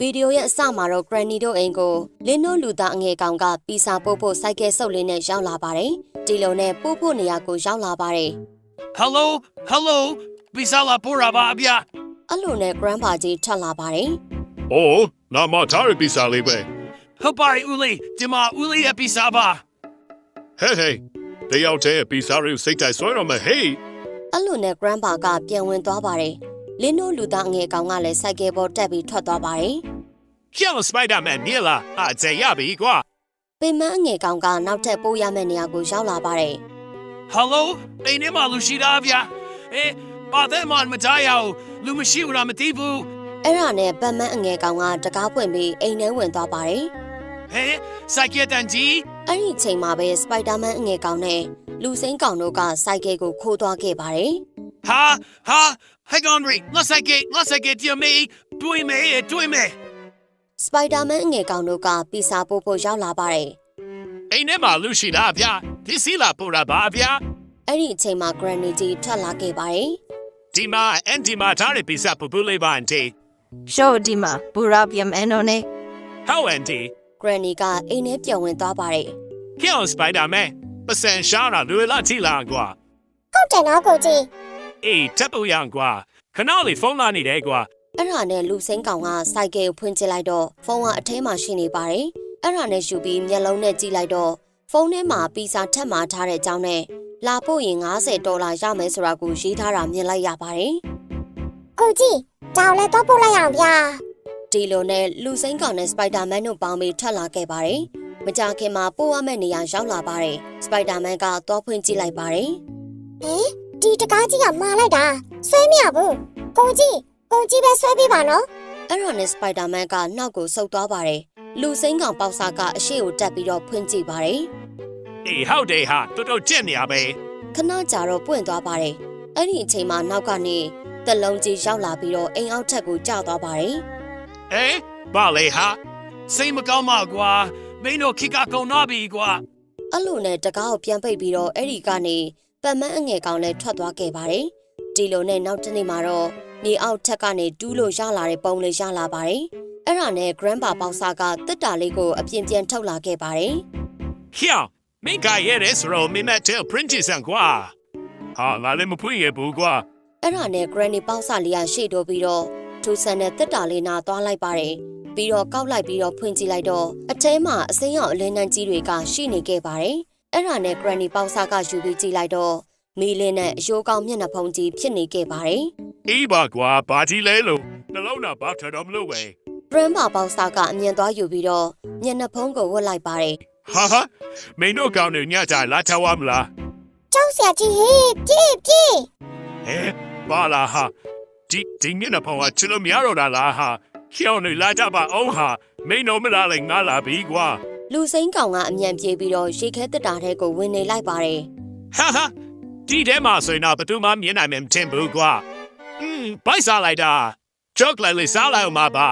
Video ရဲ့အစမှာတော့ Granny တို့အိမ်ကိုလင်းတို့လူသားအငယ်ကောင်ကပီဆာပို့ဖို့စိုက်ကဲဆုပ်လေးနဲ့ရောက်လာပါတယ်။ဒီလိုနဲ့ပို့ဖို့နေရာကိုရောက်လာပါတယ်။ Hello, pizza la pura ba abia. အဲ့လိုနဲ့ Grandpa ကြီးထွက်လာပါတယ်။ Oh, na matari pizza libe. Hopai uli, dima uli e pizza ba. Hey, they out there pizza ru sitai soiro me hey. အဲ့လိုနဲ့ Grandpa ကပြန်ဝင်သွားပါတယ်။လင်းတို့လူသားအငယ်ကောင်ကလည်းစိုက်ကဲပေါ်တက်ပြီးထွက်သွားပါတယ်။ Kill Spider-Man nila, ze yabi gwa. ပင်မအငယ်ကောင်ကနောက်ထပ်ပို့ရမယ့်နေရာကိုရောက်လာပါတယ်။ Hello, inima lushida abia. Ba them on matayao, lumashi ura matibu. အဲ့ဒါနဲ့ပတ်မန်းအငယ်ကောင်ကတကားပွင့်ပြီးအိမ်ထဲဝင်သွားပါတယ် Hey, Sakietanji. ။အဲ့ဒီအချိန်မှာပဲ Spider-Man အငယ်ကောင်နဲ့လူစိမ်းကောင်တို့ကစိုက်ကဲကိုခိုးသွားခဲ့ပါတယ်။ Hang on, Rick. Let's get you me. Do me. Spider-Man အငယ်ကောင်တို့ကပီဆာပို့ဖို့ရောက်လာပါတယ် Inima lushida abia. Tisila pura ba abia. ။အဲ့ဒီအချိန်မှာ Granny ကြီးထွက်လာခဲ့ပါတယ် Dima and Dima tari pizza pupule ba ante. Show Dima, Burabiam Enone. How ante? ။ Granny ကအိမ်ထဲပြန်ဝင်သွားပါတယ် Kill Spider-Man. Pasan shara luela tila gwa. ဟုတ်တယ်နော်ကိုကြီး Tapu yang gwa. Kanali phone la ni de gwa. ။အဲ့ဒါနဲ့လူစိမ်းကောင်ကစိုက်ကဲကိုဖွင့်ကြည့်လိုက်တော့ဖုန်းကအထဲမှာရှိနေပါတယ်။အဲ့ဒါနဲ့ယူပြီးမျက်လုံးနဲ့ကြည့်လိုက်တော့ဖုန်းထဲမှာပီဆာထပ်မှာထားတဲ့အကြောင်းနဲ့လာဖို့ရင်$50ရမယ်ဆိုတာကိုရေးထားတာမြင်လိုက်ရပါတယ် ကိုကြီးကြောင်လည်းတော့ပို့လိုက်အောင်ဗျာ ။ဒီလိုနဲ့လူစိမ်းကောင်နဲ့ Spider-Man တို့ပေါင်းပြီးထွက်လာခဲ့ပါတယ်။မကြာခင်မှာပို့ရမယ့်နေရာရောက်လာပါတယ်။ Spider-Man ကသွားဖွင့်ကြည့်လိုက်ပါတယ် ဟင်ဒီတကားကြီးကမာလိုက်တာဆွဲမရဘူးကိုကြီးပဲဆွဲပေးပါနော် ။အဲ့ဒါနဲ့ Spider-Man ကနောက်ကိုဆုတ်သွားပါတယ်။လူစိမ်းကောင်ပေါက်စားကအရှိကိုတက်ပြီးတော့ဖွင့်ကြည့်ပါတယ် How they ha. Toto jen ya be. ။ခဏကြာတော့ပွင့်သွားပါတယ်။အဲ့ဒီအချိန်မှာနောက်ကနေသလုံးကြီးရောက်လာပြီးတော့အိမ်အောက်ထက်ကိုကျသွားပါတယ် Bale ha. Same ma gwa. Maino kika konabi gwa. ။အဲ့လိုနဲ့တကားကိုပြန်ပိတ်ပြီးတော့အဲ့ဒီကနေပတ်မန်းအငယ်ကောင်လည်းထွက်သွားခဲ့ပါတယ်။ဒီလိုနဲ့နောက်တစ်နေ့မှာတော့နေအောက်ထက်ကနေတူးလို့ရလာတဲ့ပုံလေးရလာပါတယ်။အဲ့ဒါနဲ့ Grandpa ပေါက်စားကတစ်တာလေးကိုအပြင်းပြန်ထုတ်လာခဲ့ပါတယ် Here. Minka yeres ro minatel printis and gwa. Ha la le mu pui ye bu gwa. ။အဲ့ဒါနဲ့ Granny ပေါက်စားလေးကရှေ့တိုးပြီးတော့ထူဆန်တဲ့တစ်တာလေးနာသွားလိုက်ပါတယ်။ပြီးတော့ကောက်လိုက်ပြီးတော့ဖွင့်ကြည့်လိုက်တော့အထဲမှာအစိမ်းရောင်အလင်းနှန်းကြီးတွေကရှိနေခဲ့ပါတယ်။အဲ့ဒါနဲ့ Granny ပေါက်စားကယူပြီးကြည့်လိုက်တော့မီလင်းနဲ့အယိုးကောင်းမျက်နှာဖုံးကြီးဖြစ်နေခဲ့ပါတယ်။ Ba gwa ba ji le lo. Nalona ba thadom lo we. Grandpa ပေါက်စားကအမြင်သွားယူပြီးတော့မျက်နှာဖုံးကိုဝတ်လိုက်ပါတယ် Ha. Maino kaun ne nya ja la tawam la. ကျောင်းဆရာကြီးဟေးပြေး Ba la ha. Di ni na pon wa chilo miaro da la ha. Kiao ne la ja ba on ha. Maino me la le nga la bi gwa. ။လူစိမ်းကောင်ကအမြန်ပြေးပြီးတော့ရေခဲတက်တာထဲကိုဝင်နေလိုက်ပါတယ် Ha. Di de ma so na patu ma mien na mem tembu gwa. Bai sa lai da. Chok lai le sa lai ma ba.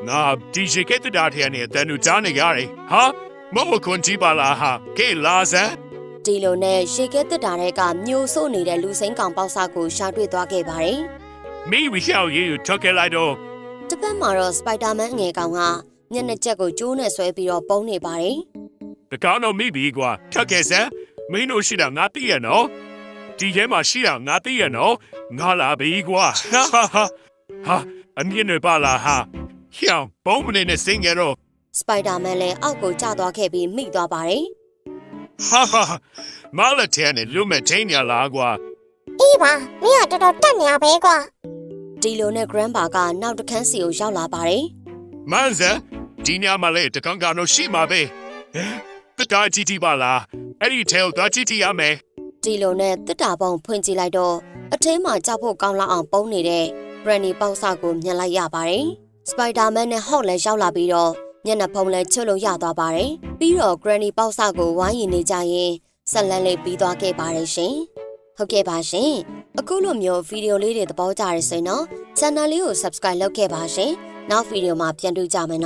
Na DJ get the dot here near the new Johnny Gary. Ha? Momo kunti ba la ha. Ke la za. ။ဒီလိုနဲ့ရေခဲတက်တာထဲကမျိုးဆို့နေတဲ့လူစိမ်းကောင်ပေါက်စားကိုရှာတွေ့သွားခဲ့ပါတယ် Me we shall you took it like do. ။တစ်ဖက်မှာတော့ Spider-Man အငယ်ကောင်ကမျက်နှာကျက်ကိုကျိုးနဲ့ဆွဲပြီးတော့ပုံနေပါတယ် The car no me bi gwa. Took it za. Me no shi da ngati ya no. Di ye ma shi da ngati ya no. Nga la bi gwa. Ha. Amien ne ba la ha. Hiao, bom ne ne sing it ro. ။ Spider-Man လည်းအောက်ကိုကျသွားခဲ့ပြီးမိသွားပါတယ် Ha. Mala ten and lumetain ya la gwa. အေးပါမင်းကတော်တော်တက်နေရပဲကွာ ။ဒီလိုနဲ့ Grandpa ကနောက်တစ်ခန်းစီကိုရောက်လာပါတယ် Manza, Dina Male, the Kangano Shima be. The Dajiti Bala, Eddie Tail Dajiti Ame. ။ဒီလိုနဲ့တစ်တာပုံဖွင့်ကြည့်လိုက်တော့အထဲမှာကြောက်ဖို့ကောင်းလောက်အောင်ပုံနေတဲ့ Granny ပေါက်စားကိုမြင်လိုက်ရပါတယ်။ Spider-Man နဲ့ Hulk လည်းရောက်လာပြီးတော့မျက်နှာဖုံးလည်းချွတ်လို့ရသွားပါတယ်။ပြီးတော့ Granny ပေါက်စားကိုဝိုင်းရင်နေကြရင်ဆက်လက်လေးပြီးသွားခဲ့ပါတယ်ရှင်။ဟုတ်ကဲ့ပါရှင်။အခုလိုမျိုးဗီဒီယိုလေးတွေသဘောကျရဆိုရင်တော့ channel လေးကို subscribe လုပ်ခဲ့ပါရှင်။နောက်ဗီဒီယိုမှာပြန်တွေ့ကြမယ်နော်